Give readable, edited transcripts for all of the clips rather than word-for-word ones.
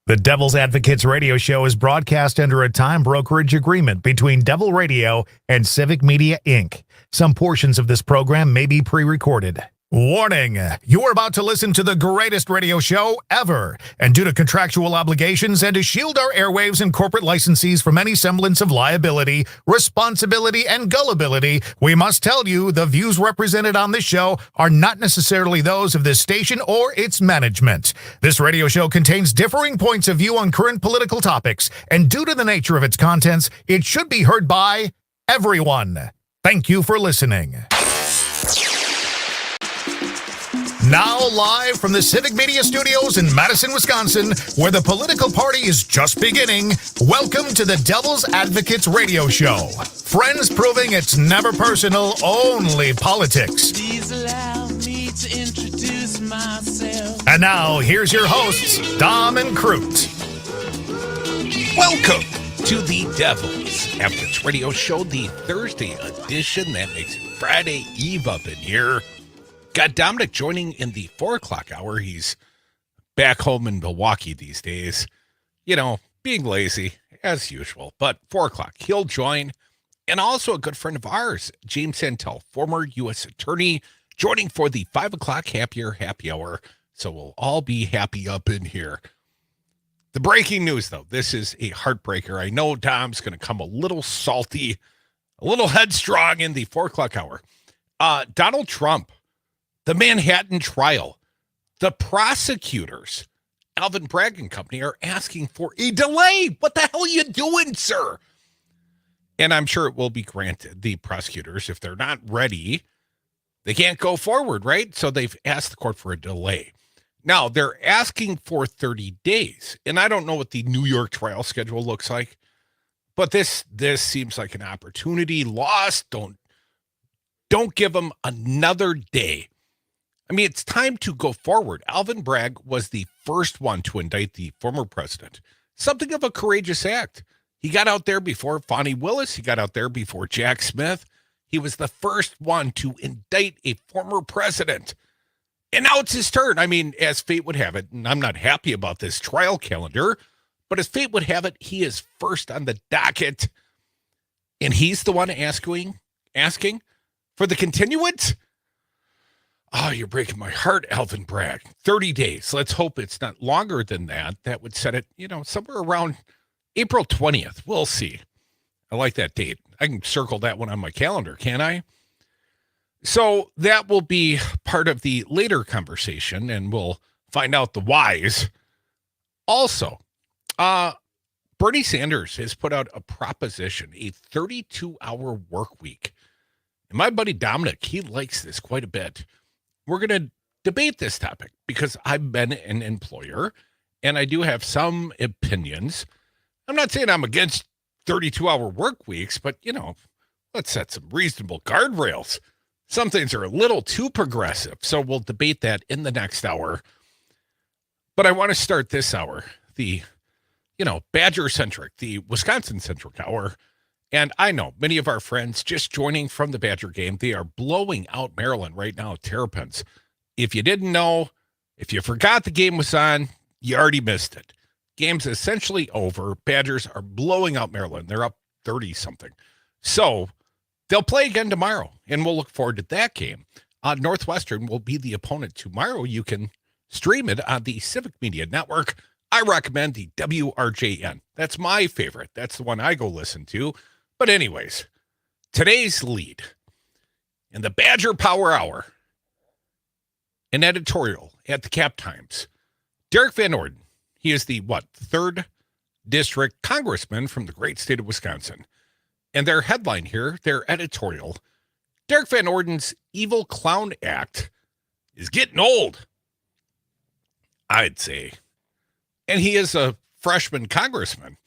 The Devil's Advocates radio show is broadcast under a time brokerage agreement between Devil Radio and Civic Media, Inc. Some portions of this program may be pre-recorded. Warning, you are about to listen to the greatest radio show ever, and due to contractual obligations and to shield our airwaves and corporate licensees from any semblance of liability, responsibility, and gullibility, we must tell you the views represented on this show are not necessarily those of this station or its management. This radio show contains differing points of view on current political topics, and due to the nature of its contents, it should be heard by everyone. Thank you for listening. Now live from the Civic Media Studios in Madison, Wisconsin, where the political party is just beginning, welcome to the Devil's Advocates Radio Show. Friends proving it's never personal, only politics. Please allow me to introduce myself. And now, here's your hosts, Dom and Crute. Welcome to the Devil's Advocates Radio Show, the Thursday edition. That makes it Friday Eve up in here. Got Dominic joining in the 4 o'clock hour. He's back home in Milwaukee these days. You know, being lazy, as usual. But 4 o'clock, he'll join. And also a good friend of ours, James Santel, former U.S. attorney, joining for the 5 o'clock happy hour. So we'll all be happy up in here. The breaking news, though, this is a heartbreaker. I know Dom's going to come a little salty, a little headstrong in the 4 o'clock hour. Donald Trump. The Manhattan trial, the prosecutors, Alvin Bragg and Company, are asking for a delay. What the hell are you doing, sir? And I'm sure it will be granted. The prosecutors, if they're not ready, they can't go forward, right? So they've asked the court for a delay. Now, they're asking for 30 days. And I don't know what the New York trial schedule looks like, but this seems like an opportunity lost. Don't give them another day. I mean, it's time to go forward. Alvin Bragg was the first one to indict the former president. Something of a courageous act. He got out there before Fonnie Willis. He got out there before Jack Smith. He was the first one to indict a former president. And now it's his turn. I mean, as fate would have it, and I'm not happy about this trial calendar, but as fate would have it, he is first on the docket. And he's the one asking for the continuance? Oh, you're breaking my heart, Alvin Bragg. 30 days. Let's hope it's not longer than that. That would set it, somewhere around April 20th. We'll see. I like that date. I can circle that one on my calendar, can't I? So that will be part of the later conversation, and we'll find out the whys. Also, Bernie Sanders has put out a proposition, a 32-hour work week. And my buddy Dominic, he likes this quite a bit. We're going to debate this topic because I've been an employer and I do have some opinions. I'm not saying I'm against 32-hour work weeks, but, let's set some reasonable guardrails. Some things are a little too progressive, so we'll debate that in the next hour. But I want to start this hour, the, Badger-centric, the Wisconsin-centric hour. And I know many of our friends just joining from the Badger game, they are blowing out Maryland right now at Terrapins. If you didn't know, if you forgot the game was on, you already missed it. Game's essentially over. Badgers are blowing out Maryland. They're up 30-something. So they'll play again tomorrow, and we'll look forward to that game. Northwestern will be the opponent tomorrow. You can stream it on the Civic Media Network. I recommend the WRJN. That's my favorite. That's the one I go listen to. But anyways, today's lead in the Badger Power Hour, an editorial at the Cap Times. Derek Van Orden, he is the, 3rd District Congressman from the great state of Wisconsin. And their headline here, their editorial, Derek Van Orden's Evil Clown Act is getting old, I'd say. And he is a freshman congressman.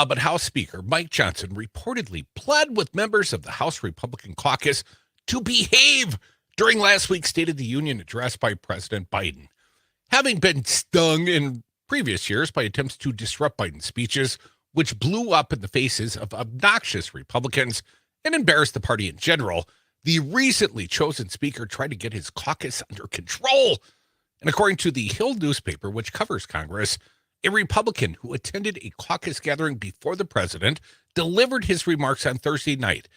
But House Speaker Mike Johnson reportedly pled with members of the House Republican caucus to behave during last week's State of the Union address by President Biden. Having been stung in previous years by attempts to disrupt Biden's speeches, which blew up in the faces of obnoxious Republicans and embarrassed the party in general, the recently chosen speaker tried to get his caucus under control. And according to the Hill newspaper, which covers Congress, a Republican who attended a caucus gathering before the president, delivered his remarks on Thursday night,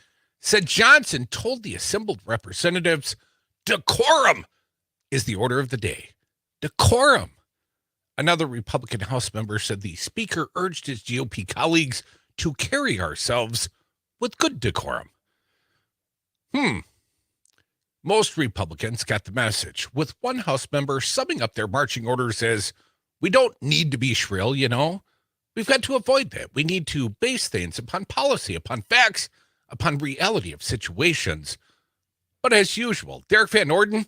said Johnson told the assembled representatives, decorum is the order of the day. Decorum. Another Republican House member said the speaker urged his GOP colleagues to carry ourselves with good decorum. Most Republicans got the message, with one House member summing up their marching orders as, we don't need to be shrill, you know. We've got to avoid that. We need to base things upon policy, upon facts, upon reality of situations. But as usual, Derek Van Orden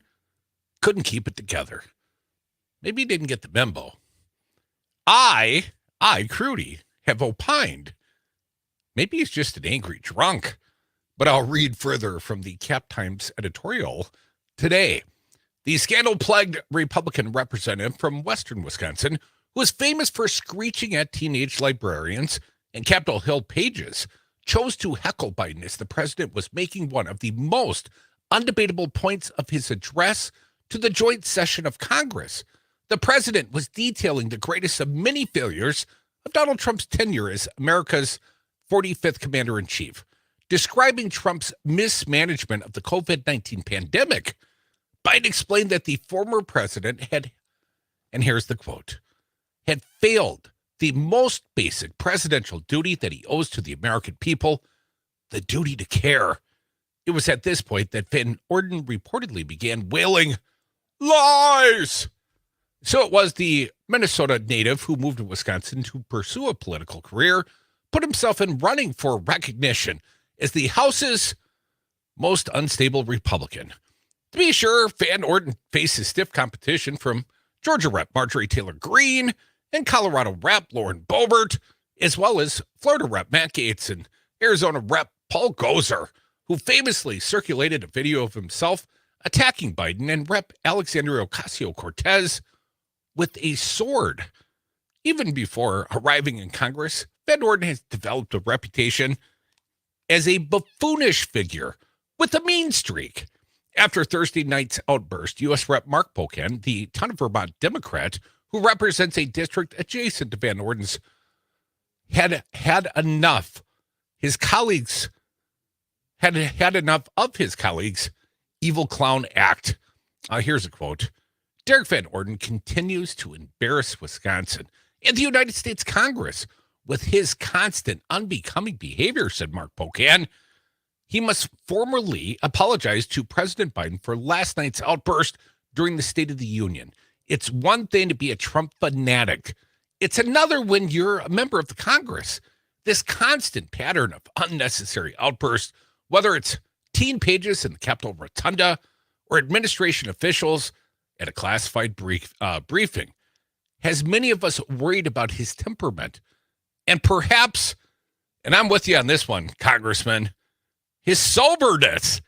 couldn't keep it together. Maybe he didn't get the memo. I, Crute, have opined. Maybe he's just an angry drunk. But I'll read further from the Cap Times editorial today. The scandal-plagued Republican representative from western Wisconsin, who is famous for screeching at teenage librarians and Capitol Hill pages, chose to heckle Biden as the president was making one of the most undebatable points of his address to the joint session of Congress. The president was detailing the greatest of many failures of Donald Trump's tenure as America's 45th commander-in-chief, describing Trump's mismanagement of the COVID-19 pandemic. Biden explained that the former president had, and here's the quote, had failed the most basic presidential duty that he owes to the American people, the duty to care. It was at this point that Van Orden reportedly began wailing, lies! So it was the Minnesota native who moved to Wisconsin to pursue a political career, put himself in running for recognition as the House's most unstable Republican. To be sure, Van Orden faces stiff competition from Georgia Rep. Marjorie Taylor Greene and Colorado Rep. Lauren Boebert, as well as Florida Rep. Matt Gaetz and Arizona Rep. Paul Gosar, who famously circulated a video of himself attacking Biden, and Rep. Alexandria Ocasio-Cortez with a sword. Even before arriving in Congress, Van Orden has developed a reputation as a buffoonish figure with a mean streak. After Thursday night's outburst, U.S. Rep. Mark Pocan, the town of Vermont Democrat, who represents a district adjacent to Van Orden's, had enough. His colleagues had enough of his colleagues' evil clown act. Here's a quote. Derek Van Orden continues to embarrass Wisconsin and the United States Congress with his constant unbecoming behavior, said Mark Pocan. He must formally apologize to President Biden for last night's outburst during the State of the Union. It's one thing to be a Trump fanatic. It's another when you're a member of the Congress. This constant pattern of unnecessary outbursts, whether it's teen pages in the Capitol Rotunda or administration officials at a classified briefing, has many of us worried about his temperament. And perhaps, and I'm with you on this one, Congressman, his soberness.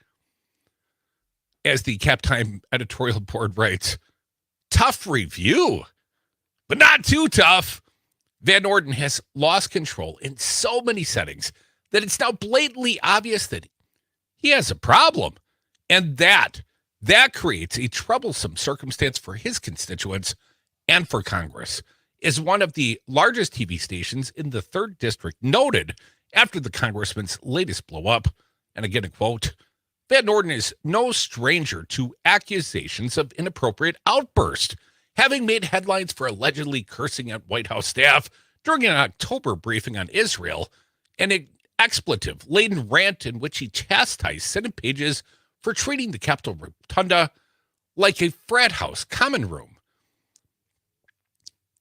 As the Cap Time editorial board writes, tough review, but not too tough. Van Orden has lost control in so many settings that it's now blatantly obvious that he has a problem. And that creates a troublesome circumstance for his constituents and for Congress. As one of the largest TV stations in the 3rd District noted after the congressman's latest blow-up, and again a quote, Van Orden is no stranger to accusations of inappropriate outburst, having made headlines for allegedly cursing at White House staff during an October briefing on Israel, and an expletive-laden rant in which he chastised Senate pages for treating the Capitol Rotunda like a frat house common room.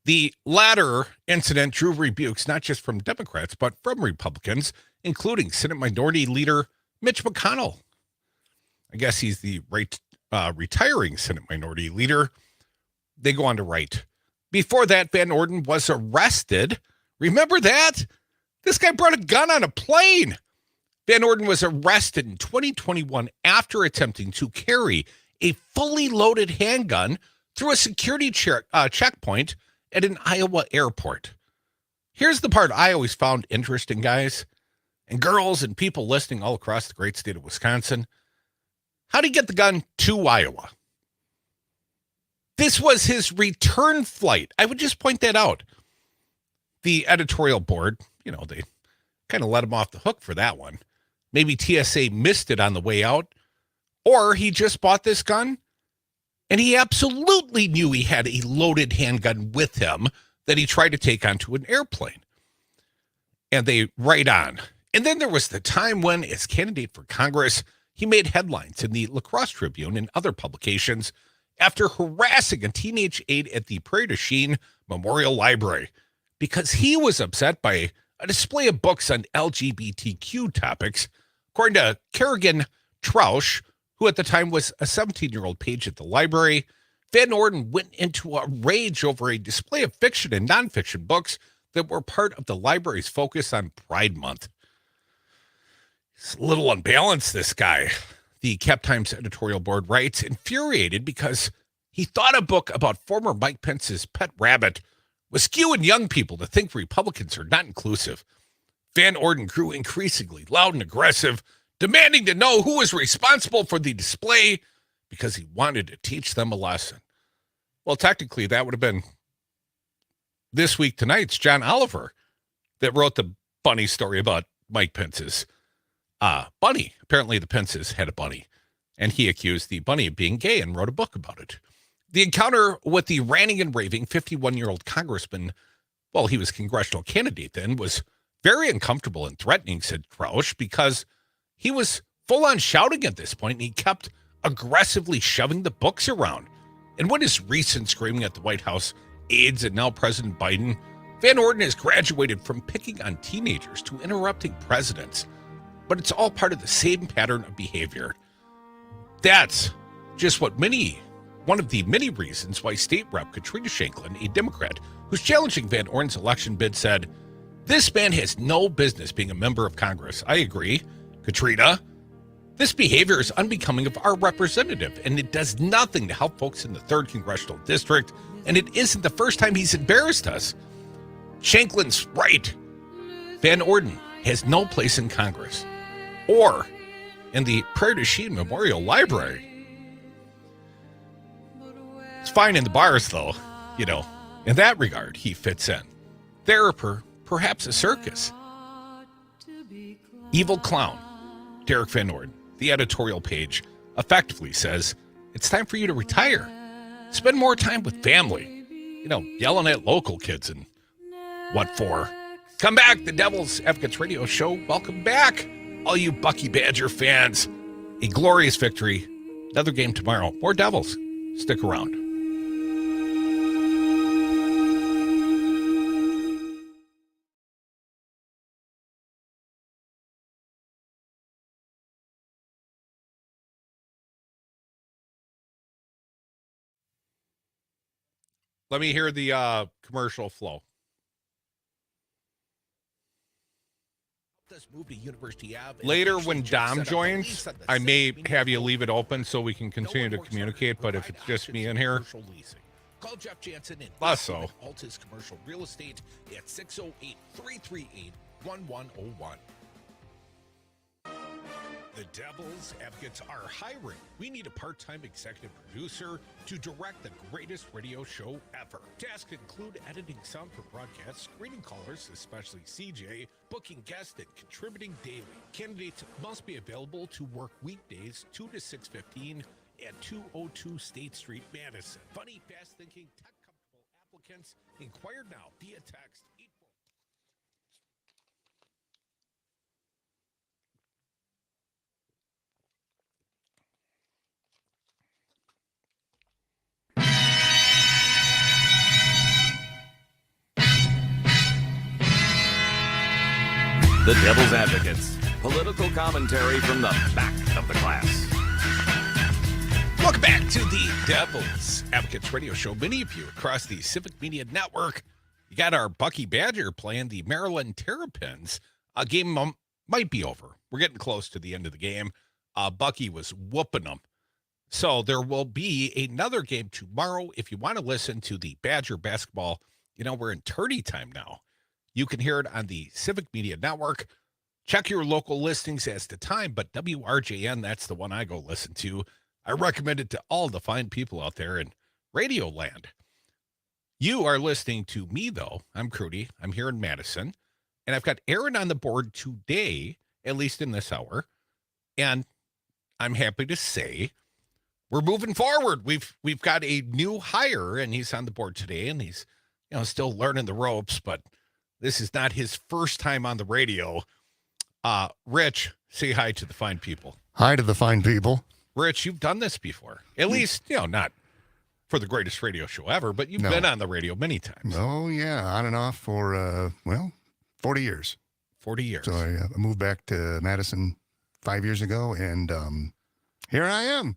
The latter incident drew rebukes not just from Democrats, but from Republicans, including Senate Minority Leader Mitch McConnell. I guess he's the retiring Senate Minority Leader. They go on to write, before that, Van Orden was arrested. Remember that? This guy brought a gun on a plane. Van Orden was arrested in 2021 after attempting to carry a fully loaded handgun through a security checkpoint at an Iowa airport. Here's the part I always found interesting, guys, and girls and people listening all across the great state of Wisconsin. How did he get the gun to Iowa? This was his return flight. I would just point that out. The editorial board, they kind of let him off the hook for that one. Maybe TSA missed it on the way out, or he just bought this gun and he absolutely knew he had a loaded handgun with him that he tried to take onto an airplane. And they right on. And then there was the time when, as candidate for Congress, he made headlines in the La Crosse Tribune and other publications after harassing a teenage aide at the Prairie du Chien Memorial Library because he was upset by a display of books on LGBTQ topics. According to Kerrigan Trausch, who at the time was a 17-year-old page at the library, Van Orden went into a rage over a display of fiction and nonfiction books that were part of the library's focus on Pride Month. He's a little unbalanced, this guy. The Cap Times editorial board writes, infuriated because he thought a book about former Mike Pence's pet rabbit was skewing young people to think Republicans are not inclusive. Van Orden grew increasingly loud and aggressive, demanding to know who was responsible for the display because he wanted to teach them a lesson. Well, technically, that would have been This Week Tonight's John Oliver that wrote the bunny story about Mike Pence's bunny. Apparently, the Pences had a bunny, and he accused the bunny of being gay and wrote a book about it. The encounter with the ranting and raving 51-year-old congressman, well, he was congressional candidate then, was very uncomfortable and threatening, said Crouch, because he was full-on shouting at this point, and he kept aggressively shoving the books around. And what is recent screaming at the White House aides and now President Biden, Van Orden has graduated from picking on teenagers to interrupting presidents. But it's all part of the same pattern of behavior. That's just one of the many reasons why State Rep Katrina Shanklin, a Democrat who's challenging Van Orden's election bid, said, "This man has no business being a member of Congress." I agree, Katrina. This behavior is unbecoming of our representative, and it does nothing to help folks in the 3rd Congressional District, and it isn't the first time he's embarrassed us. Shanklin's right. Van Orden has no place in Congress or in the Prairie du Chien Memorial Library. It's fine in the bars, though. In that regard, he fits in. There, perhaps a circus. Evil clown, Derek Van Orden, the editorial page, effectively says, it's time for you to retire. Spend more time with family. Yelling at local kids and what for. Come back, the Devil's Advocates Radio Show. Welcome back, all you Bucky Badger fans. A glorious victory. Another game tomorrow. More Devils. Stick around. Let me hear the commercial flow. Later, when Dom joins, I may have you leave it open so we can continue to communicate, but if it's just me in here, call Jeff Jansen and Altus Commercial Real Estate at 608-338-1101. The Devil's Advocates are hiring. We need a part-time executive producer to direct the greatest radio show ever. Tasks include editing sound for broadcasts, screening callers, especially CJ, booking guests, and contributing daily. Candidates must be available to work weekdays 2 to 6:15 at 202 State Street, Madison. Funny, fast-thinking, tech-comfortable applicants. Inquire now via text. The Devil's Advocates. Political commentary from the back of the class. Welcome back to the Devil's Advocates Radio Show. Many of you across the Civic Media Network, you got our Bucky Badger playing the Maryland Terrapins. A game might be over. We're getting close to the end of the game. Bucky was whooping them. So there will be another game tomorrow. If you want to listen to the Badger basketball, we're in tourney time now. You can hear it on the Civic Media Network. Check your local listings as to time, but WRJN, that's the one I go listen to. I recommend it to all the fine people out there in Radio Land. You are listening to me, though. I'm Crute. I'm here in Madison, and I've got Aaron on the board today, at least in this hour. And I'm happy to say we're moving forward. We've got a new hire, and he's on the board today, and he's still learning the ropes, but this is not his first time on the radio. Rich, say hi to the fine people. Hi to the fine people. Rich, you've done this before. At least, not for the greatest radio show ever, but you've been on the radio many times. Oh, yeah, on and off for, 40 years. 40 years. So I moved back to Madison 5 years ago, and here I am.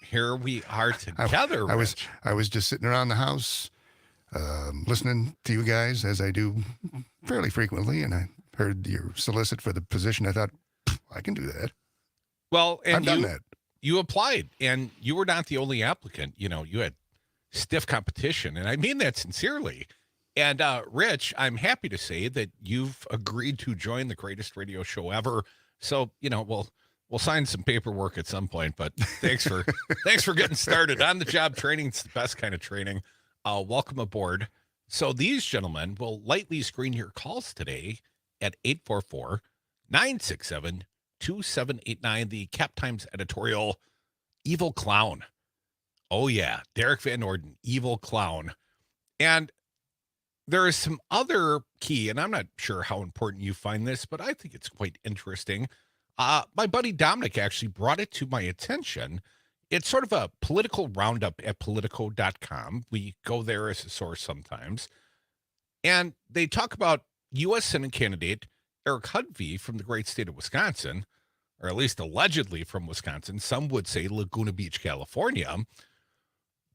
Here we are together, Rich. I was just sitting around the house listening to you guys, as I do fairly frequently, and I heard you solicit for the position. I thought, I can do that. Well, and I've done that. You applied, and you were not the only applicant. You had stiff competition, and I mean that sincerely. And Rich, I'm happy to say that you've agreed to join the greatest radio show ever. So, we'll sign some paperwork at some point, but thanks for getting started. On the job training, it's the best kind of training. Welcome aboard. So these gentlemen will lightly screen your calls today at 844-967-2789, the Cap Times editorial, Evil Clown. Oh, yeah, Derek Van Orden, Evil Clown. And there is some other key, and I'm not sure how important you find this, but I think it's quite interesting. My buddy Dominic actually brought it to my attention. It's sort of a political roundup at politico.com. We go there as a source sometimes. And they talk about U.S. Senate candidate Eric Hudvey from the great state of Wisconsin, or at least allegedly from Wisconsin. Some would say Laguna Beach, California.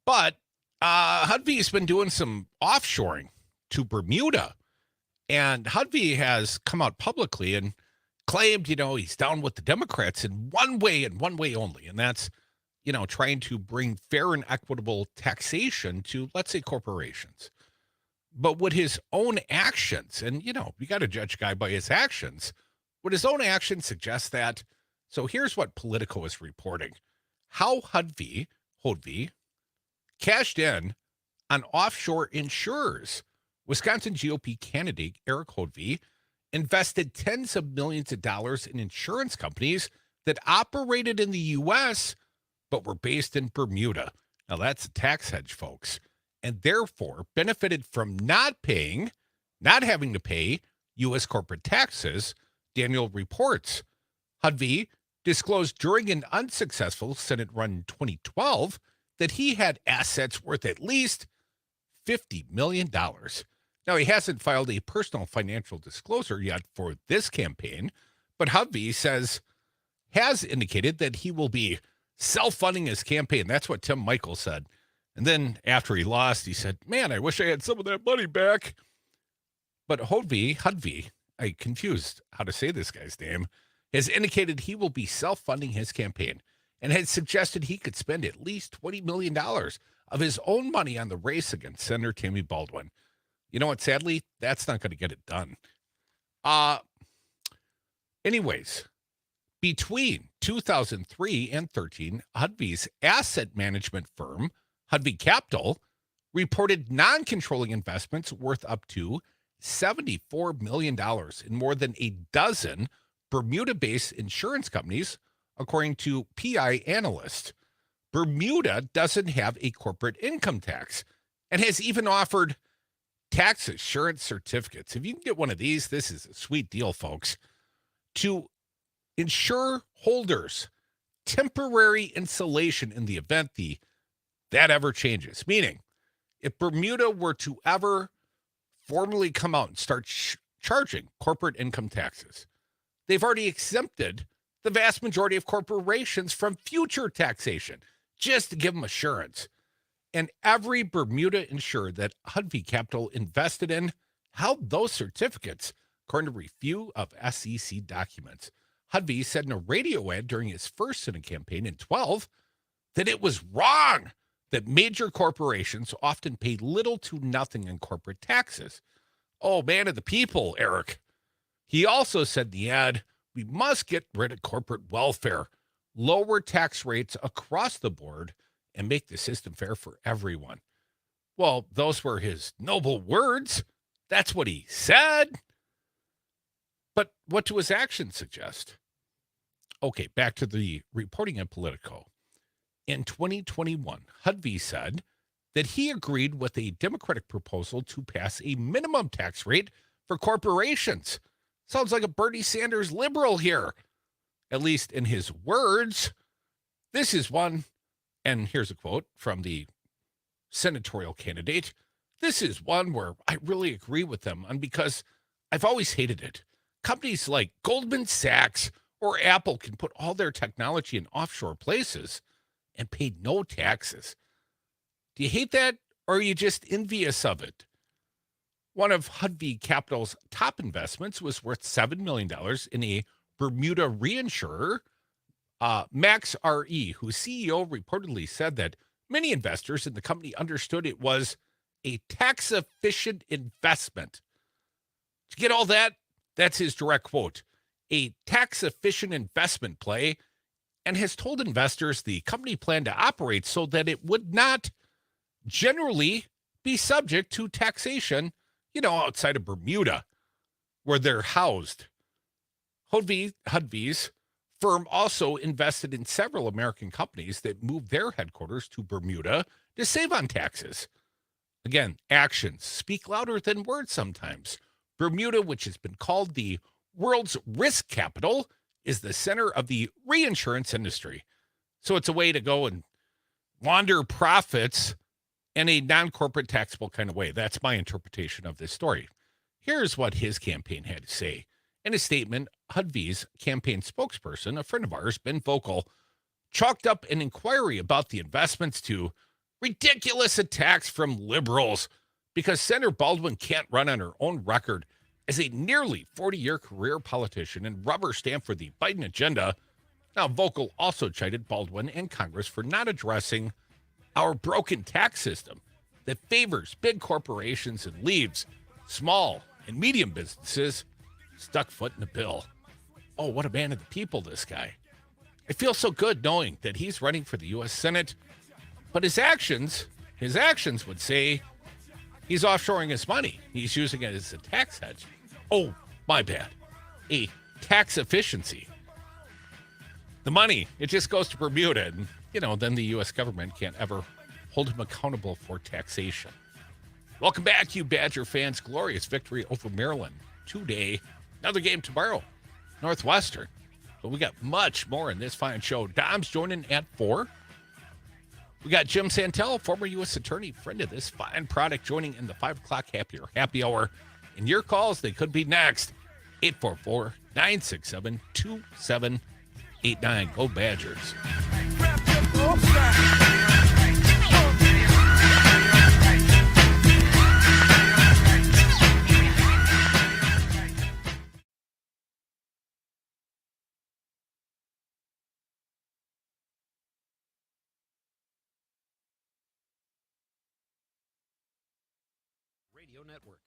But Hudvey has been doing some offshoring to Bermuda. And Hudvey has come out publicly and claimed, he's down with the Democrats in one way and one way only. And that's, trying to bring fair and equitable taxation to, let's say, corporations. But would his own actions, and, you got to judge a guy by his actions, would his own actions suggest that? So here's what Politico is reporting. How Hudvey cashed in on offshore insurers. Wisconsin GOP candidate Eric Hudvey invested tens of millions of dollars in insurance companies that operated in the U.S., but were based in Bermuda. Now, that's a tax hedge, folks, and therefore benefited from not having to pay U.S. corporate taxes, Daniel reports. Hudvey disclosed during an unsuccessful Senate run in 2012 that he had assets worth at least $50 million. Now, he hasn't filed a personal financial disclosure yet for this campaign, but Hudvey has indicated that he will be self-funding his campaign. That's what Tim Michael said. And then after he lost, he said, man, I wish I had some of that money back. But Hudvey, I confused how to say this guy's name, has indicated he will be self-funding his campaign and had suggested he could spend at least $20 million of his own money on the race against Senator Tammy Baldwin. You know what? Sadly, that's not going to get it done. Anyways, between 2003 and 13, Hudvey's asset management firm, Hudvey Capital, reported non-controlling investments worth up to $74 million in more than a dozen Bermuda-based insurance companies, according to PI analysts. Bermuda doesn't have a corporate income tax and has even offered tax assurance certificates. If you can get one of these, this is a sweet deal, folks, to ensure holders temporary insulation in the event that ever changes. Meaning, if Bermuda were to ever formally come out and start charging corporate income taxes, they've already exempted the vast majority of corporations from future taxation, just to give them assurance. And every Bermuda insurer that Hudvey Capital invested in held those certificates, according to review of SEC documents. Hudvey said in a radio ad during his first Senate campaign in 2012 that it was wrong that major corporations often pay little to nothing in corporate taxes. Oh, man of the people, Eric. He also said in the ad, we must get rid of corporate welfare, lower tax rates across the board, and make the system fair for everyone. Well, those were his noble words. That's what he said. But what do his actions suggest? Okay, back to the reporting in Politico. In 2021, Hudvey said that he agreed with a Democratic proposal to pass a minimum tax rate for corporations. Sounds like a Bernie Sanders liberal here, at least in his words. This is one, and here's a quote from the senatorial candidate. This is one where I really agree with them, and because I've always hated it. Companies like Goldman Sachs or Apple can put all their technology in offshore places and pay no taxes. Do you hate that, or are you just envious of it? One of Hudvey Capital's top investments was worth $7 million in a Bermuda reinsurer, Max RE, whose CEO reportedly said that many investors in the company understood it was a tax-efficient investment. To get all that, that's his direct quote, a tax-efficient investment play, and has told investors the company planned to operate so that it would not generally be subject to taxation, outside of Bermuda, where they're housed. Hudvey's firm also invested in several American companies that moved their headquarters to Bermuda to save on taxes. Again, actions speak louder than words sometimes. Bermuda, which has been called the world's risk capital, is the center of the reinsurance industry. So it's a way to go and launder profits in a non-corporate taxable kind of way. That's my interpretation of this story. Here's what his campaign had to say. In a statement, Hudvey's campaign spokesperson, a friend of ours, Ben Vogel, chalked up an inquiry about the investments to ridiculous attacks from liberals because Senator Baldwin can't run on her own record as a nearly 40-year career politician and rubber stamp for the Biden agenda. Now, Vogel also chided Baldwin and Congress for not addressing our broken tax system that favors big corporations and leaves small and medium businesses stuck foot in the bill. Oh, what a man of the people, this guy. I feel so good knowing that he's running for the U.S. Senate, but his actions would say he's offshoring his money. He's using it as a tax hedge. Oh, my bad. A tax efficiency. The money, it just goes to Bermuda, and, then the U.S. government can't ever hold him accountable for taxation. Welcome back, you Badger fans. Glorious victory over Maryland today. Another game tomorrow, Northwestern. But we got much more in this fine show. Dom's joining at 4. We got Jim Santel, former U.S. attorney, friend of this fine product, joining in the 5 o'clock happy hour. And your calls, they could be next. 844-967-2789. Go Badgers. Radio Network.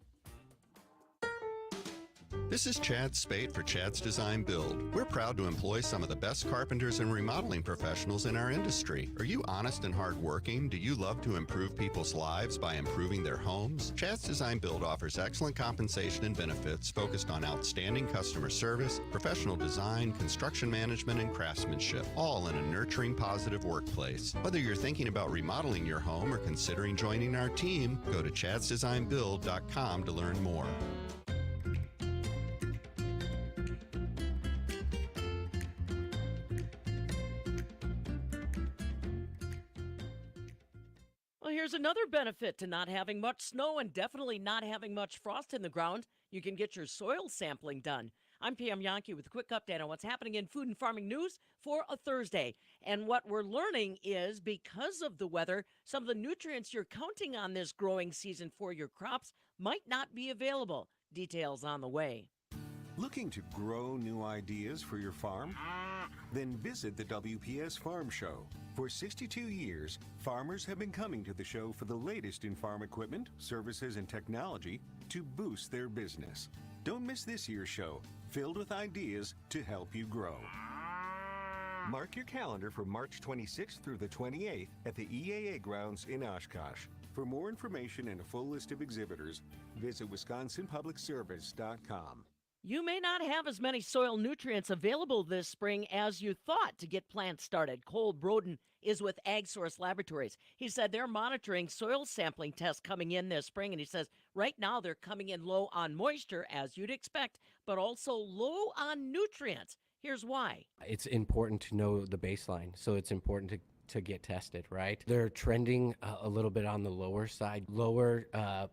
This is Chad Spate for Chad's Design Build. We're proud to employ some of the best carpenters and remodeling professionals in our industry. Are you honest and hardworking? Do you love to improve people's lives by improving their homes? Chad's Design Build offers excellent compensation and benefits focused on outstanding customer service, professional design, construction management, and craftsmanship, all in a nurturing, positive workplace. Whether you're thinking about remodeling your home or considering joining our team, go to chadsdesignbuild.com to learn more. Here's another benefit to not having much snow and definitely not having much frost in the ground. You can get your soil sampling done. I'm Pam Yankee with a quick update on what's happening in food and farming news for a Thursday. And what we're learning is because of the weather, some of the nutrients you're counting on this growing season for your crops might not be available. Details on the way. Looking to grow new ideas for your farm? Then visit the WPS Farm Show. For 62 years, farmers have been coming to the show for the latest in farm equipment, services, and technology to boost their business. Don't miss this year's show, filled with ideas to help you grow. Mark your calendar for March 26th through the 28th at the EAA grounds in Oshkosh. For more information and a full list of exhibitors, visit wisconsinpublicservice.com. You may not have as many soil nutrients available this spring as you thought to get plants started. Cole Broden is with AgSource Laboratories. He said they're monitoring soil sampling tests coming in this spring, and he says right now they're coming in low on moisture, as you'd expect, but also low on nutrients. Here's why. It's important to know the baseline, so it's important to get tested, right? They're trending a little bit on the lower side, lower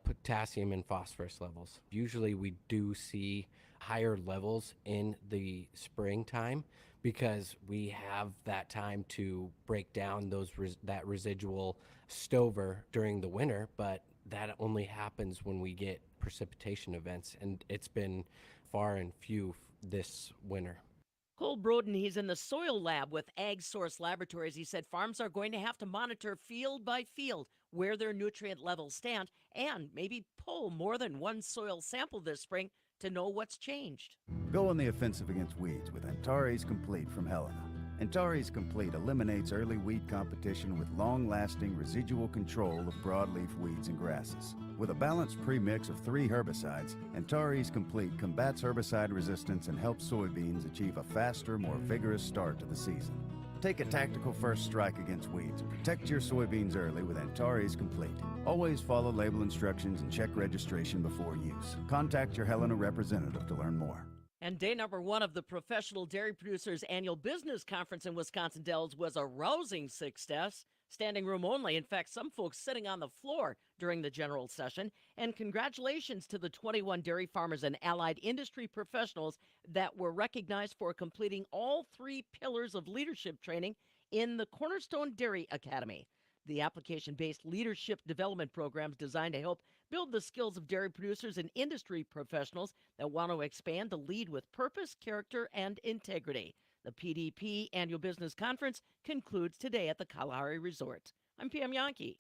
potassium and phosphorus levels. Usually we do see higher levels in the springtime because we have that time to break down that residual stover during the winter, but that only happens when we get precipitation events, and it's been far and few this winter. Cole Broden, he's in the soil lab with AgSource Laboratories. He said farms are going to have to monitor field by field where their nutrient levels stand and maybe pull more than one soil sample this spring to know what's changed. Go on the offensive against weeds with Antares Complete from Helena. Antares Complete eliminates early weed competition with long-lasting residual control of broadleaf weeds and grasses. With a balanced premix of 3 herbicides, Antares Complete combats herbicide resistance and helps soybeans achieve a faster, more vigorous start to the season. Take a tactical first strike against weeds and protect your soybeans early with Antares Complete. Always follow label instructions and check registration before use. Contact your Helena representative to learn more. And day number 1 of the Professional Dairy Producers Annual Business Conference in Wisconsin Dells was a rousing success. Standing room only. In fact, some folks sitting on the floor during the general session. And congratulations to the 21 dairy farmers and allied industry professionals that were recognized for completing all 3 pillars of leadership training in the Cornerstone Dairy Academy. The application-based leadership development programs designed to help build the skills of dairy producers and industry professionals that want to expand to lead with purpose, character, and integrity. The PDP Annual Business Conference concludes today at the Kalahari Resort. I'm Pam Yankee.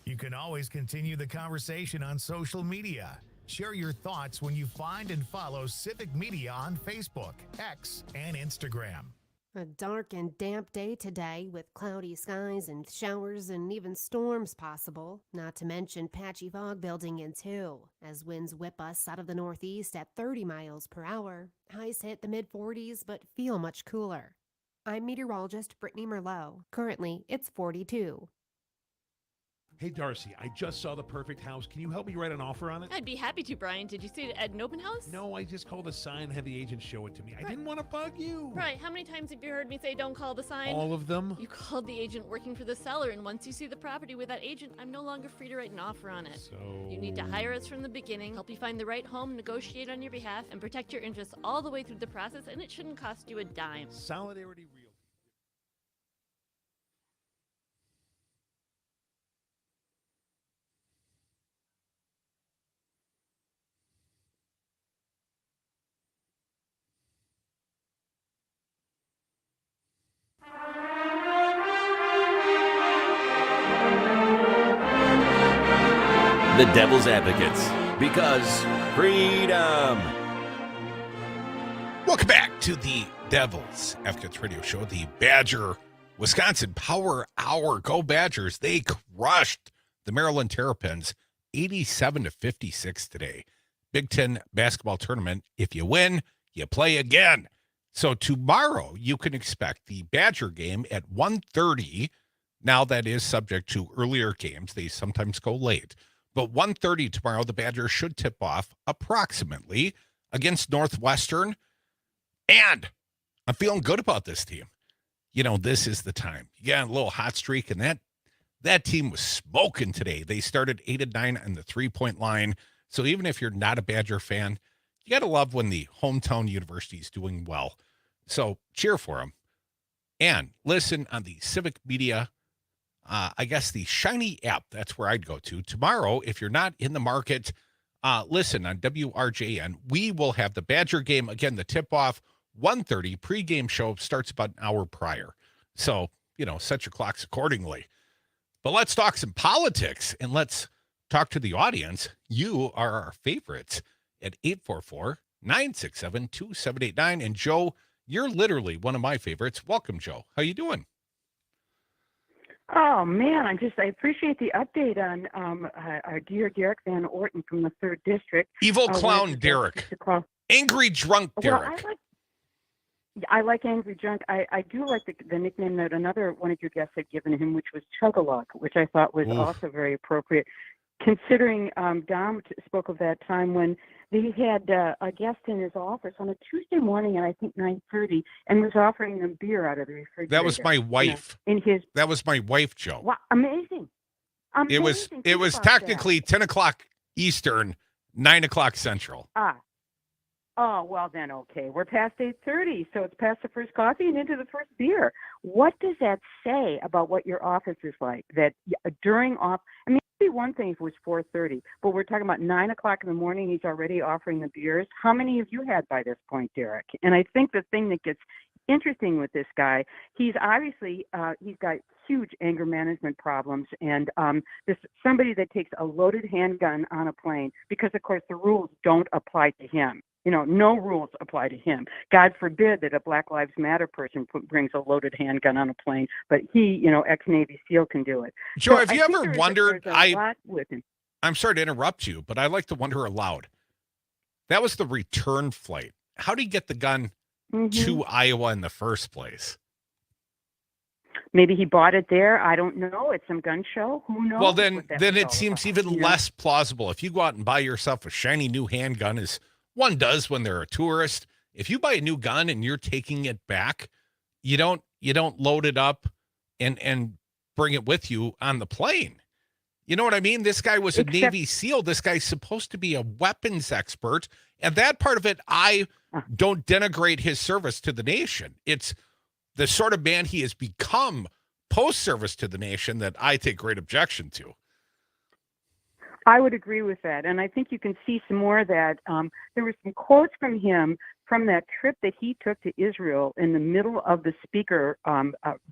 You can always continue the conversation on social media. Share your thoughts when you find and follow Civic Media on Facebook, X, and Instagram. A dark and damp day today with cloudy skies and showers and even storms possible, not to mention patchy fog building in too, as winds whip us out of the northeast at 30 miles per hour. Highs hit the mid-40s but feel much cooler. I'm meteorologist Brittany Merlot. Currently, it's 42. Hey, Darcy, I just saw the perfect house. Can you help me write an offer on it? I'd be happy to, Brian. Did you see it at an open house? No, I just called the sign and had the agent show it to me. I didn't want to bug you. Right. How many times have you heard me say don't call the sign? All of them. You called the agent working for the seller, and once you see the property with that agent, I'm no longer free to write an offer on it. So... You need to hire us from the beginning, help you find the right home, negotiate on your behalf, and protect your interests all the way through the process, and it shouldn't cost you a dime. Solidarity Real. The Devil's Advocates, because freedom. Welcome back to the Devil's Advocates Radio Show, the Badger Wisconsin Power Hour. Go Badgers. They crushed the Maryland Terrapins 87-56 today. Big Ten basketball tournament. If you win, you play again. So tomorrow you can expect the Badger game at 1:30. Now that is subject to earlier games. They sometimes go late. But 1:30 tomorrow, the Badgers should tip off approximately against Northwestern. And I'm feeling good about this team. You know, this is the time. You got a little hot streak, and that team was smoking today. They started 8-9 on the three-point line. So even if you're not a Badger fan, you got to love when the hometown university is doing well. So cheer for them. And listen on the Civic Media I guess the Shiny app, that's where I'd go to. Tomorrow, if you're not in the market, listen on WRJN. We will have the Badger game. Again, the tip-off, 1:30. Pre-game show starts about an hour prior. So, you know, set your clocks accordingly. But let's talk some politics, and let's talk to the audience. You are our favorites at 844-967-2789. And, Joe, you're literally one of my favorites. Welcome, Joe. How you doing? Oh man, I appreciate the update on our dear Derek Van Orton from the 3rd District. Evil clown Derek. Angry drunk Derek. Well, I like Angry Drunk. I do like the nickname that another one of your guests had given him, which was Chug-a-Luck, which I thought was also very appropriate, considering Dom spoke of that time when he had a guest in his office on a Tuesday morning at I think 9:30, and was offering them beer out of the refrigerator. That was my wife. That was my wife, Joe. Wow, amazing. It was technically 10 o'clock Eastern, 9 o'clock Central. Oh, well then, okay. We're past 8:30, so it's past the first coffee and into the first beer. What does that say about what your office is like? That during it'd be one thing if it was 4:30, but we're talking about 9 o'clock in the morning, he's already offering the beers. How many have you had by this point, Derek? And I think the thing that gets interesting with this guy, he's obviously, he's got huge anger management problems, and this somebody that takes a loaded handgun on a plane, because of course the rules don't apply to him. No rules apply to him. God forbid that a Black Lives Matter person brings a loaded handgun on a plane, but he, ex-Navy SEAL can do it. Joe, have you ever wondered, I'm sorry to interrupt you, but I like to wonder aloud. That was the return flight. How did he get the gun to Iowa in the first place? Maybe he bought it there. I don't know. It's some gun show. Who knows? Well, then it seems even less plausible. If you go out and buy yourself a shiny new handgun, as one does when they're a tourist, if you buy a new gun and you're taking it back, you don't load it up and bring it with you on the plane. You know what I mean? This guy was a Navy SEAL. This guy's supposed to be a weapons expert. And that part of it, I don't denigrate his service to the nation. It's the sort of man he has become post-service to the nation that I take great objection to. I would agree with that. And I think you can see some more of that. There were some quotes from him from that trip that he took to Israel in the middle of the speaker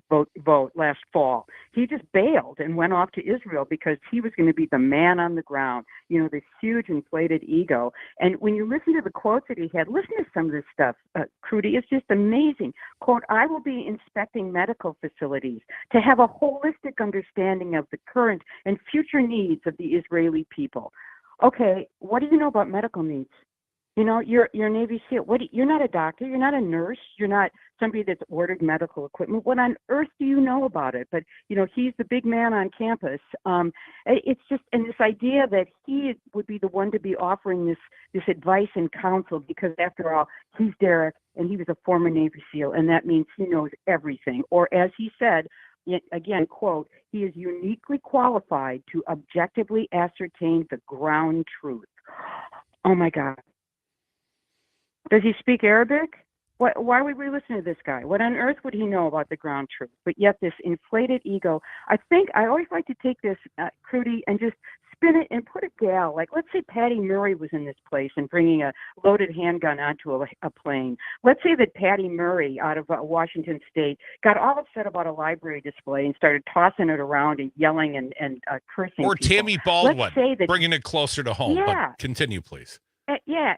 vote last fall. He just bailed and went off to Israel because he was going to be the man on the ground, this huge inflated ego. And when you listen to the quotes that he had, listen to some of this stuff, Crute, it's just amazing. Quote, I will be inspecting medical facilities to have a holistic understanding of the current and future needs of the Israeli people. Okay, what do you know about medical needs? You're a Navy SEAL. You're not a doctor. You're not a nurse. You're not somebody that's ordered medical equipment. What on earth do you know about it? But, he's the big man on campus. It's just, and this idea that he would be the one to be offering this advice and counsel, because after all, he's Derek and he was a former Navy SEAL, and that means he knows everything. Or as he said, again, quote, he is uniquely qualified to objectively ascertain the ground truth. Oh my God. Does he speak Arabic? Why would we listen to this guy? What on earth would he know about the ground truth? But yet this inflated ego. I think I always like to take this, Crute, and just spin it and put a gal, like let's say Patty Murray was in this place and bringing a loaded handgun onto a plane. Let's say that Patty Murray out of Washington State got all upset about a library display and started tossing it around and yelling and cursing. Or people. Tammy Baldwin, Let's say that, bringing it closer to home. Yeah. But continue, please. Yeah.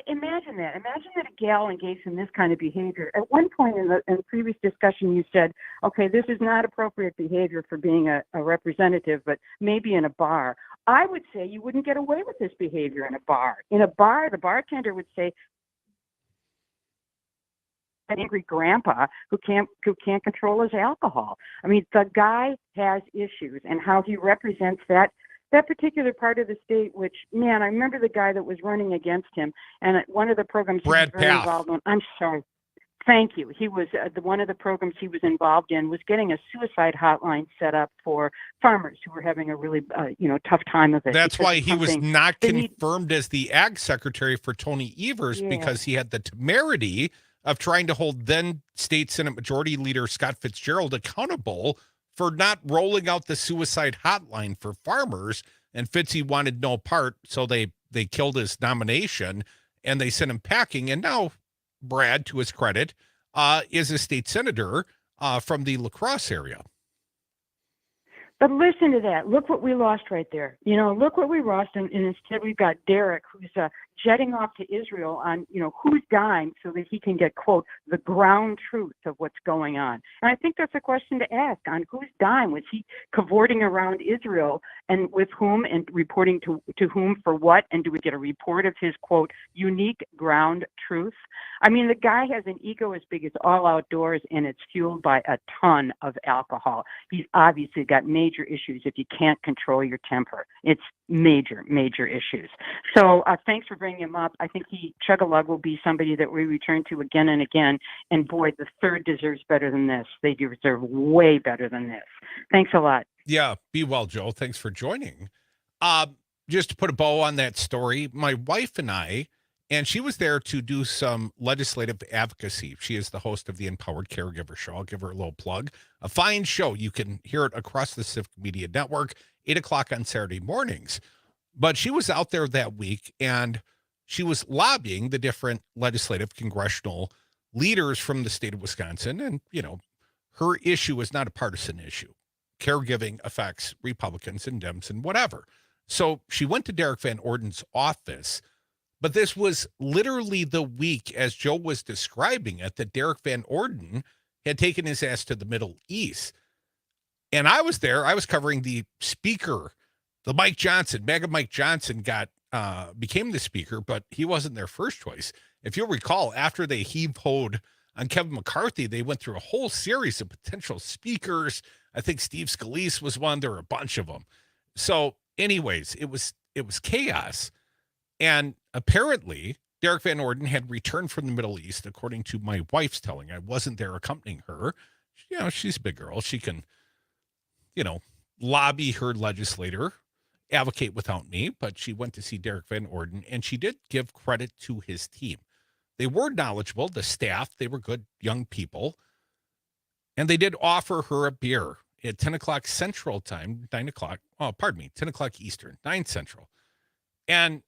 Imagine that. Imagine that a gal engaged in this kind of behavior. At one point in the previous discussion, you said, okay, this is not appropriate behavior for being a representative, but maybe in a bar. I would say you wouldn't get away with this behavior in a bar. In a bar, the bartender would say, an angry grandpa who can't control his alcohol. I mean, the guy has issues, and how he represents that particular part of the state, which, man, I remember the guy that was running against him, and at one of the programs he was very involved in. I'm sorry. Thank you. He was one of the programs he was involved in was getting a suicide hotline set up for farmers who were having a really, tough time of it. That's why he was not confirmed as the ag secretary for Tony Evers, because he had the temerity of trying to hold then state Senate Majority Leader Scott Fitzgerald accountable for not rolling out the suicide hotline for farmers, and Fitzy wanted no part, so they killed his nomination, and they sent him packing, and now Brad, to his credit, is a state senator from the La Crosse area. But listen to that. Look what we lost right there. Look what we lost. And instead we've got Derek, who's jetting off to Israel on, whose dime, so that he can get, quote, the ground truth of what's going on. And I think that's a question to ask. On whose dime was he cavorting around Israel, and with whom, and reporting to whom for what? And do we get a report of his, quote, unique ground truth? I mean, the guy has an ego as big as all outdoors, and it's fueled by a ton of alcohol. He's obviously got major issues if you can't control your temper. It's major, major issues. So thanks for bringing him up. I think Chug-a-Lug will be somebody that we return to again and again. And boy, the third deserves better than this. They deserve way better than this. Thanks a lot. Yeah, be well, Joe. Thanks for joining. Just to put a bow on that story, my wife and I, and she was there to do some legislative advocacy. She is the host of the Empowered Caregiver Show. I'll give her a little plug. A fine show. You can hear it across the Civic Media Network, 8 o'clock on Saturday mornings. But she was out there that week, and she was lobbying the different legislative congressional leaders from the state of Wisconsin. And, her issue is not a partisan issue. Caregiving affects Republicans and Dems and whatever. So she went to Derek Van Orden's office. But this was literally the week, as Joe was describing it, that Derek Van Orden had taken his ass to the Middle East. And I was there. I was covering the speaker, the Mike Johnson. MAGA Mike Johnson became the speaker, but he wasn't their first choice. If you'll recall, after they heave-hoed on Kevin McCarthy, they went through a whole series of potential speakers. I think Steve Scalise was one. There were a bunch of them. So anyways, it was chaos. And apparently, Derek Van Orden had returned from the Middle East, according to my wife's telling. I wasn't there accompanying her. She's a big girl. She can, lobby her legislator, advocate without me, but she went to see Derek Van Orden, and she did give credit to his team. They were knowledgeable, the staff. They were good young people. And they did offer her a beer at 10 o'clock Central Time, 10 o'clock Eastern, 9 Central. And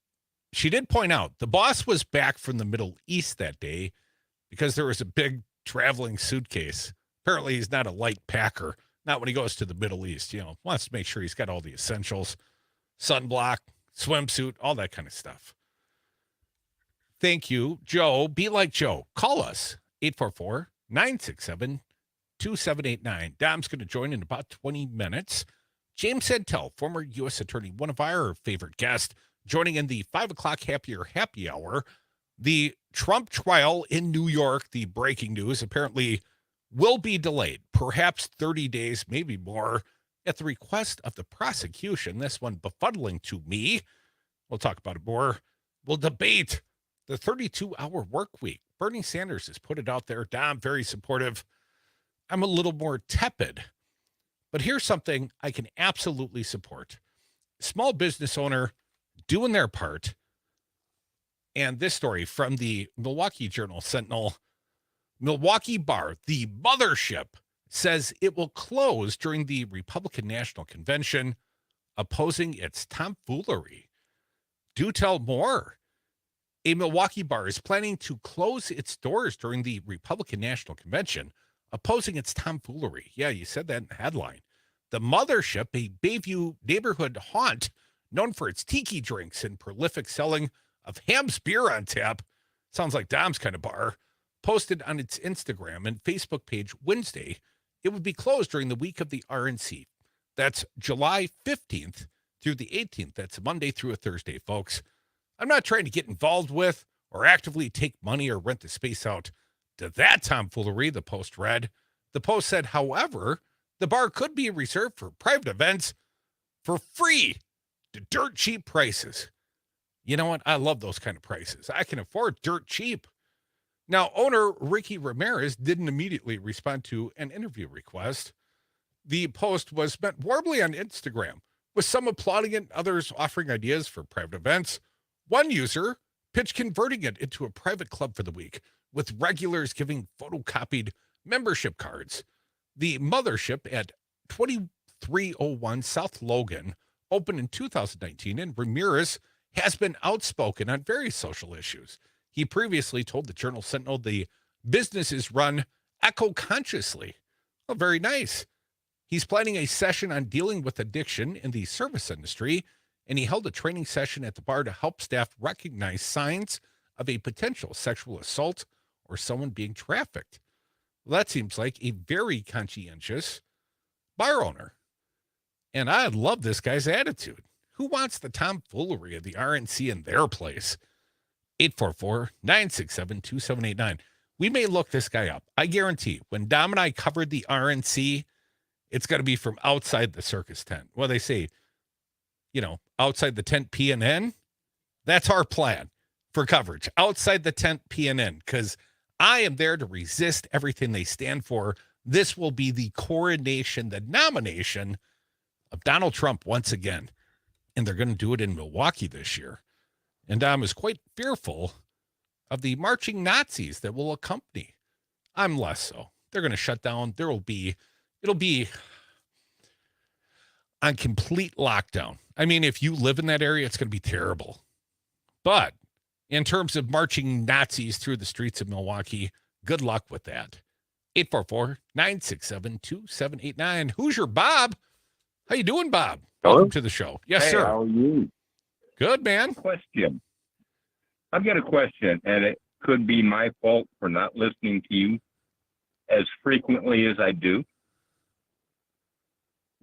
she did point out the boss was back from the Middle East that day because there was a big traveling suitcase. Apparently he's not a light packer, not when he goes to the Middle East. Wants to make sure he's got all the essentials, sunblock, swimsuit, all that kind of stuff. Thank you, Joe. Be like Joe. Call us, 844-967-2789. Dom's going to join in about 20 minutes. James Santel, former U.S. attorney, one of our favorite guests, joining in the 5 o'clock happy hour. The Trump trial in New York, the breaking news, apparently will be delayed, perhaps 30 days, maybe more, at the request of the prosecution. This one befuddling to me. We'll talk about it more. We'll debate the 32-hour work week. Bernie Sanders has put it out there. Dom, very supportive. I'm a little more tepid. But here's something I can absolutely support. Small business owner doing their part. And this story from the Milwaukee Journal-Sentinel. Milwaukee bar, the mothership, says it will close during the Republican National Convention, opposing its tomfoolery. Do tell more. A Milwaukee bar is planning to close its doors during the Republican National Convention, opposing its tomfoolery. Yeah, you said that in the headline. The mothership, a Bayview neighborhood haunt known for its tiki drinks and prolific selling of Ham's beer on tap, sounds like Dom's kind of bar, posted on its Instagram and Facebook page Wednesday it would be closed during the week of the RNC. That's July 15th through the 18th. That's a Monday through a Thursday, folks. I'm not trying to get involved with or actively take money or rent the space out to that tomfoolery, the Post read. The Post said, however, the bar could be reserved for private events for free to dirt cheap prices. You know what? I love those kind of prices. I can afford dirt cheap. Now, owner Ricky Ramirez didn't immediately respond to an interview request. The post was met warmly on Instagram, with some applauding it and others offering ideas for private events. One user pitched converting it into a private club for the week, with regulars giving photocopied membership cards. The mothership at 2301 South Logan opened in 2019, and Ramirez has been outspoken on various social issues. He previously told the Journal-Sentinel the business is run eco-consciously. Well, very nice. He's planning a session on dealing with addiction in the service industry, and he held a training session at the bar to help staff recognize signs of a potential sexual assault or someone being trafficked. Well, that seems like a very conscientious bar owner. And I love this guy's attitude. Who wants the tomfoolery of the RNC in their place? 844-967-2789. We may look this guy up. I guarantee when Dom and I covered the RNC, it's got to be from outside the circus tent. Well, they say, outside the tent PNN. That's our plan for coverage. Outside the tent PNN, because I am there to resist everything they stand for. This will be the coronation, the nomination of Donald Trump once again. And they're going to do it in Milwaukee this year. And Dom is quite fearful of the marching Nazis that will accompany. I'm less so. They're going to shut down. It'll be on complete lockdown. I mean, if you live in that area, it's going to be terrible. But in terms of marching Nazis through the streets of Milwaukee, good luck with that. 844-967-2789. Hoosier Bob. How you doing, Bob? Hello? Welcome to the show. Yes, hey, sir. How are you? Good, man. Question. I've got a question, and it could be my fault for not listening to you as frequently as I do.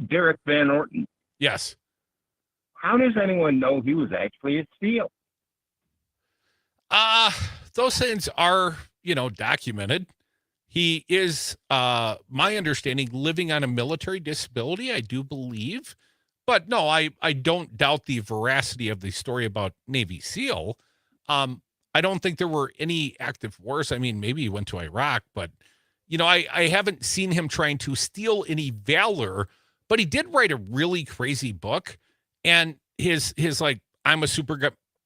Derek Van Orton. Yes. How does anyone know he was actually a SEAL? Those things are, documented. He is, my understanding, living on a military disability, I do believe. But no, I don't doubt the veracity of the story about Navy SEAL. I don't think there were any active wars. I mean, maybe he went to Iraq, but, I haven't seen him trying to steal any valor, but he did write a really crazy book. And his like, I'm a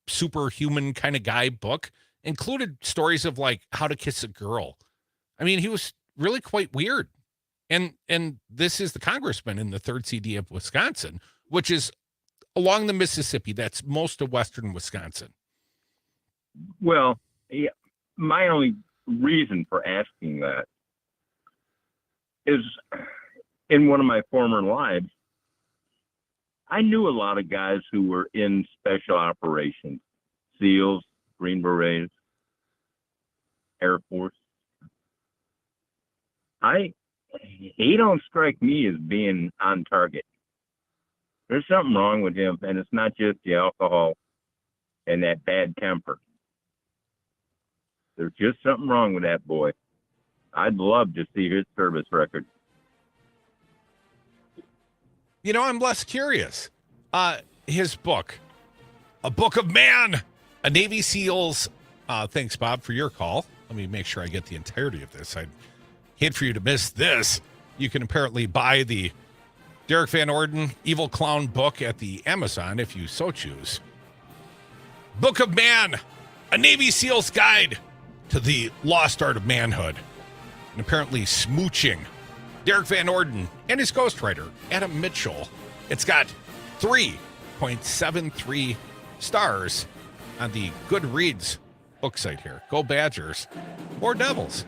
superhuman kind of guy book included stories of like how to kiss a girl. I mean, he was really quite weird. And this is the congressman in the 3rd CD of Wisconsin, which is along the Mississippi. That's most of western Wisconsin. Well, yeah, my only reason for asking that is in one of my former lives, I knew a lot of guys who were in special operations, SEALs, Green Berets, Air Force. He don't strike me as being on target. There's something wrong with him, and it's not just the alcohol and that bad temper. There's just something wrong with that boy. I'd love to see his service record. I'm less curious. His book, A Book of Man, a Navy SEAL's. Thanks, Bob, for your call. Let me make sure I get the entirety of this. I'd hate for you to miss this. You can apparently buy the Derek Van Orden Evil Clown book at the Amazon if you so choose. Book of Man, a Navy SEAL's guide to the lost art of manhood. And apparently smooching. Derek Van Orden and his ghostwriter, Adam Mitchell. It's got 3.73 stars on the Goodreads book site here. Go Badgers or Devils.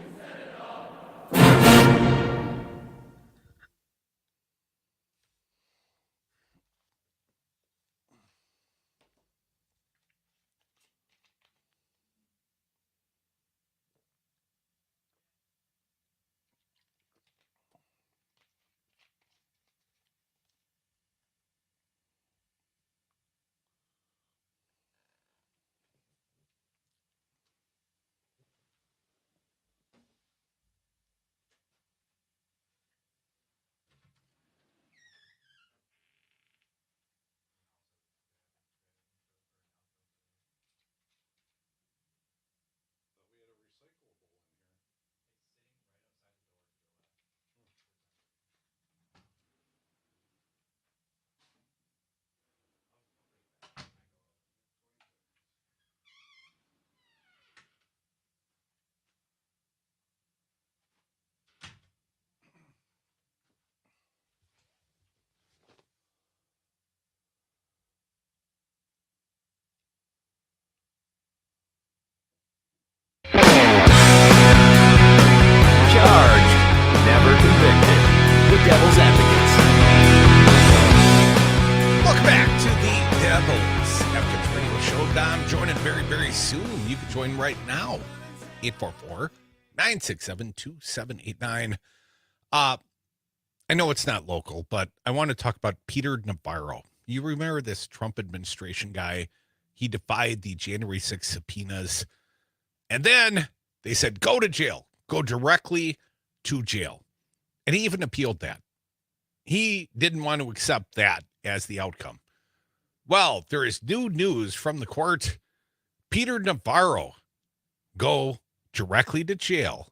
soon. You can join right now. 844-967-2789. I know it's not local, but I want to talk about Peter Navarro. You remember this Trump administration guy? He defied the January 6th subpoenas. And then they said, go to jail. Go directly to jail. And he even appealed that. He didn't want to accept that as the outcome. Well, there is new news from the court. Peter Navarro, go directly to jail.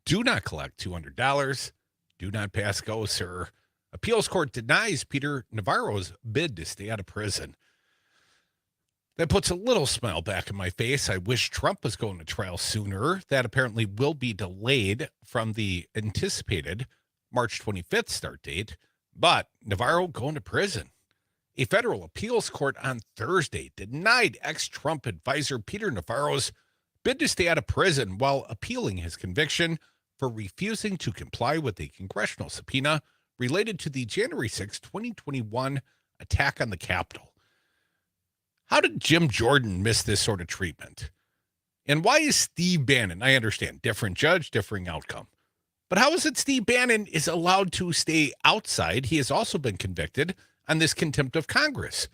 Do not collect $200. Do not pass go, sir. Appeals court denies Peter Navarro's bid to stay out of prison. That puts a little smile back in my face. I wish Trump was going to trial sooner. That apparently will be delayed from the anticipated March 25th start date. But Navarro going to prison. A federal appeals court on Thursday denied ex-Trump advisor Peter Navarro's bid to stay out of prison while appealing his conviction for refusing to comply with a congressional subpoena related to the January 6, 2021 attack on the Capitol. How did Jim Jordan miss this sort of treatment? And why is Steve Bannon, I understand, different judge, differing outcome. But how is it Steve Bannon is allowed to stay outside? He has also been convicted on this contempt of Congress.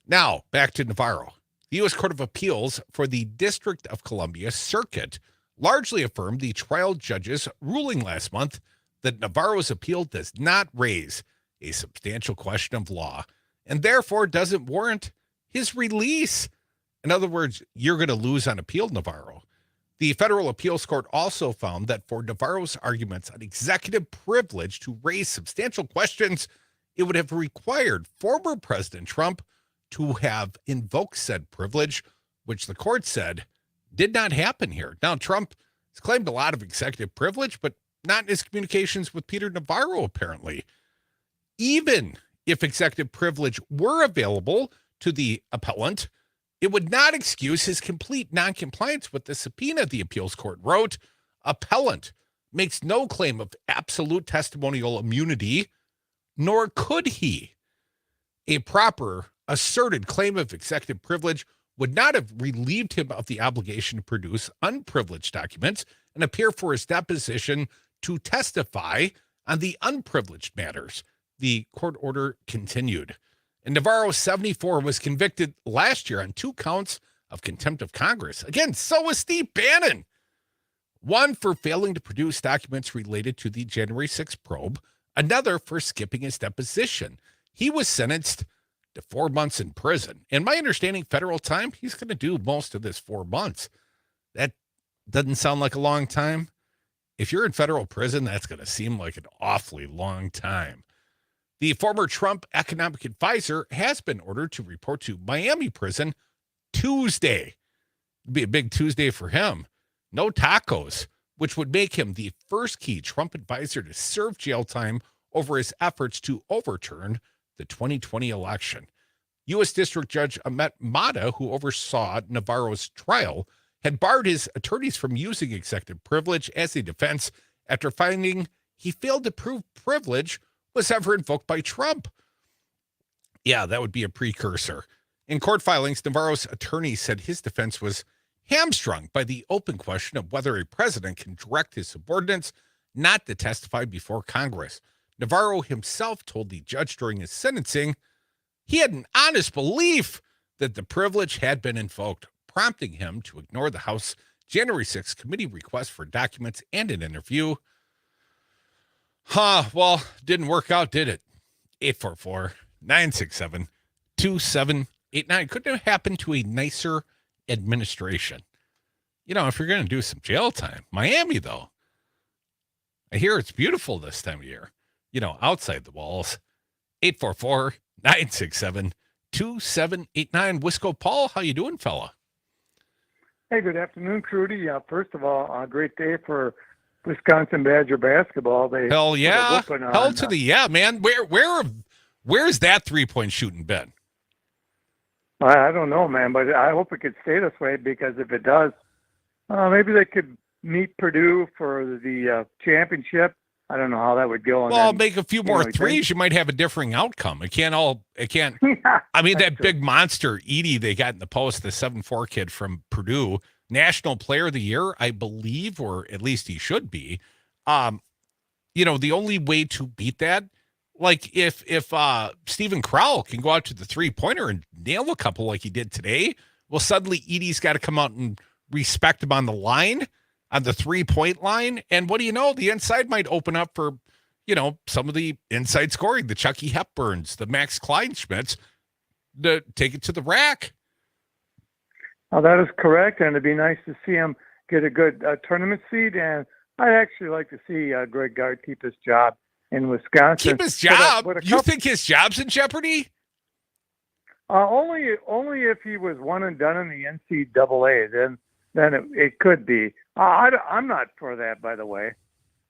Now, back to Navarro. The U.S. Court of Appeals for the District of Columbia Circuit largely affirmed the trial judge's ruling last month that Navarro's appeal does not raise a substantial question of law and therefore doesn't warrant his release. In other words, you're going to lose on appeal, Navarro. The federal appeals court also found that for Navarro's arguments on executive privilege to raise substantial questions, it would have required former President Trump to have invoked said privilege, which the court said did not happen here. Now, Trump has claimed a lot of executive privilege, but not in his communications with Peter Navarro, apparently. Even if executive privilege were available to the appellant, it would not excuse his complete noncompliance with the subpoena, the appeals court wrote. Appellant makes no claim of absolute testimonial immunity, nor could he. A proper asserted claim of executive privilege would not have relieved him of the obligation to produce unprivileged documents and appear for his deposition to testify on the unprivileged matters. The court order continued. And Navarro, 74, was convicted last year on 2 counts of contempt of Congress. Again, so was Steve Bannon. One for failing to produce documents related to the January 6th probe, another for skipping his deposition. He was sentenced to 4 months in prison. And my understanding, federal time, he's going to do most of this 4 months. That doesn't sound like a long time. If you're in federal prison, that's going to seem like an awfully long time. The former Trump economic advisor has been ordered to report to Miami prison Tuesday. It'd be a big Tuesday for him. No tacos, which would make him the first key Trump advisor to serve jail time over his efforts to overturn the 2020 election. U.S. District Judge Ahmet Mata, who oversaw Navarro's trial, had barred his attorneys from using executive privilege as a defense after finding he failed to prove privilege was ever invoked by Trump. Yeah, that would be a precursor. In court filings, Navarro's attorney said his defense was hamstrung by the open question of whether a president can direct his subordinates not to testify before Congress. Navarro himself told the judge during his sentencing he had an honest belief that the privilege had been invoked, prompting him to ignore the House January 6th committee request for documents and an interview. Well, didn't work out, did it? 844-967-2789. Couldn't have happened to a nicer administration. You know, if you're going to do some jail time. Miami, though. I hear it's beautiful this time of year. You know, outside the walls. 844-967-2789. Wisco Paul, how you doing, fella? Hey, good afternoon, Crute. First of all, a great day for Wisconsin Badger basketball. Hell yeah. Hell to the yeah, man. Where's that 3-point shooting been? I don't know, man, but I hope it could stay this way, because if it does, maybe they could meet Purdue for the championship. I don't know how that would go. And Well, then, make a few more know, threes. You might have a differing outcome. I mean, that big monster, Edie, they got in the post, the 7'4" kid from Purdue, National Player of the Year, I believe, or at least he should be. The only way to beat that, like if Stephen Crowell can go out to the 3-pointer and nail a couple like he did today, well, suddenly Edie's got to come out and respect him on the line, on the 3-point line. And what do you know? The inside might open up for, some of the inside scoring, the Chucky Hepburns, the Max Kleinschmidts, to take it to the rack. Oh, that is correct. And it'd be nice to see him get a good tournament seed. And I'd actually like to see Greg Gard keep his job in Wisconsin. Keep his job? You think his job's in jeopardy? Only if he was one and done in the NCAA, then it could be. I'm not for that, by the way,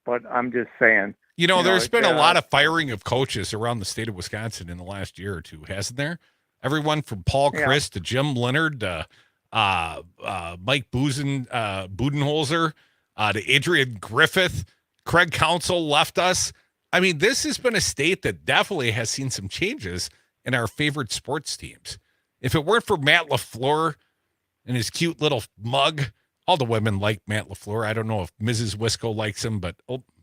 but I'm just saying. There's been a lot of firing of coaches around the state of Wisconsin in the last year or two, hasn't there? Everyone from Paul Chryst to Jim Leonard to Mike Budenholzer to Adrian Griffith. Craig Counsell left us. I mean, this has been a state that definitely has seen some changes in our favorite sports teams. If it weren't for Matt LaFleur and his cute little mug, all the women like Matt LaFleur. I don't know if Mrs. Wisco likes him, but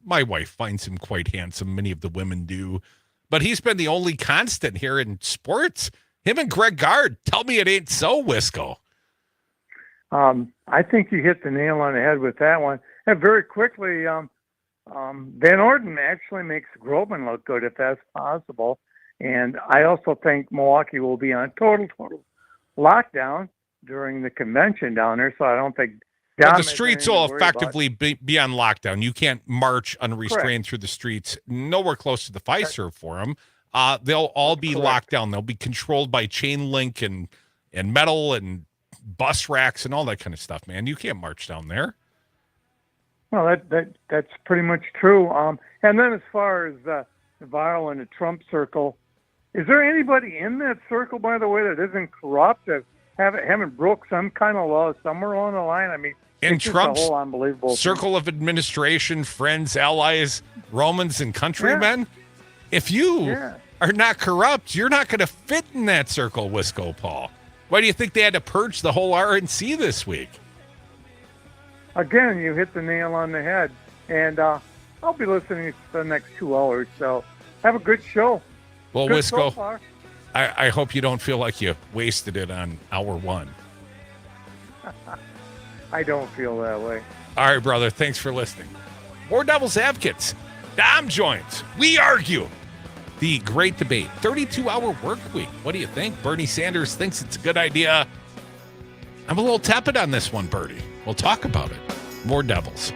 my wife finds him quite handsome. Many of the women do. But he's been the only constant here in sports. Him and Greg Gard. Tell me it ain't so, Wisco. I think you hit the nail on the head with that one. And very quickly, Van Orden actually makes Groban look good if that's possible. And I also think Milwaukee will be on total lockdown during the convention down there. So I don't think the streets will effectively be on lockdown. You can't march unrestrained through the streets. Nowhere close to the Fiserv Forum. They'll all be locked down. They'll be controlled by chain link and metal and bus racks and all that kind of stuff, man. You can't march down there. Well, that's pretty much true. And then as far as Navarro and the Trump circle, is there anybody in that circle, by the way, that isn't corrupt, that haven't broke some kind of law somewhere along the line? I mean, in Trump's whole unbelievable circle of administration, friends, allies, Romans, and countrymen, if you are not corrupt, you're not going to fit in that circle, Wisco Paul. Why do you think they had to purge the whole RNC this week? Again, you hit the nail on the head. And I'll be listening for the next 2 hours. So have a good show. Well, good Wisco, so far. I hope you don't feel like you wasted it on hour one. I don't feel that way. All right, brother. Thanks for listening. More Devil's Advocates. Dom joins. We argue. The great debate. 32-hour work week. What do you think? Bernie Sanders thinks it's a good idea. I'm a little tepid on this one, Bernie. We'll talk about it. More Devils.